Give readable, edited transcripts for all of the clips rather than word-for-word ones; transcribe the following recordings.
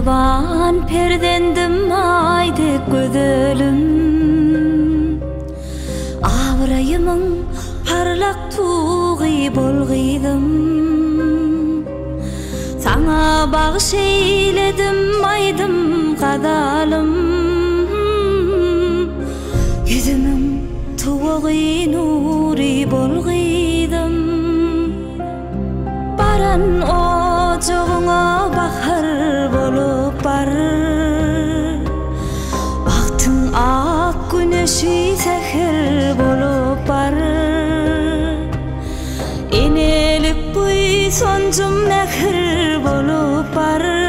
Mehriban perdendim aydek gözelim, Avrayımın parlak tuğy bolgıydım. Sana bağış eyledim aydım kadalım, Yüzümün tuğy nuri bolgıydım. Baran ocağına bahar bolup barır, Baktın ak güneşi seher bolup barır. Enelik buy soncum nehir bolup barır.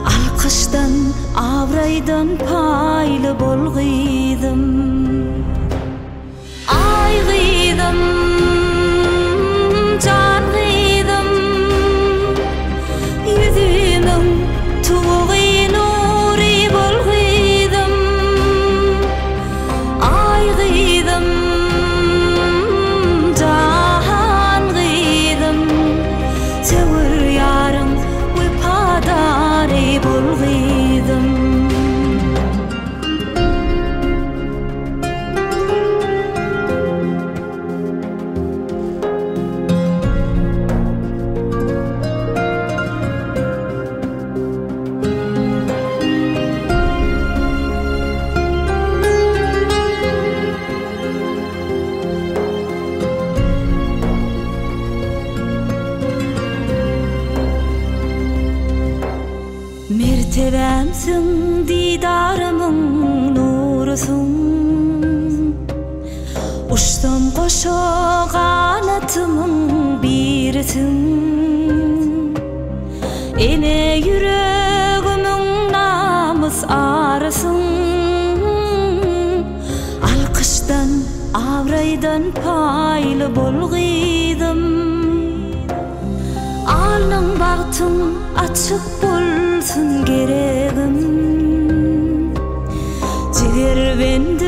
Alkıştan avraydan paylı bolgıydım. Ay gıydım, can gıydım, Yüzümün tuğy nuri bolgıydım. Ay gıydım, can gıydım, Sevir yarın upadari bolgıydım. Mertebemsin, didarımın nurusun, Uçtum koşu kanatımın birisin. Ene yüreğimin namus arısın, Alkıştan avraydan paylı bolgıydım. Alnın baktın açık bolsun gereğim, Jiger ben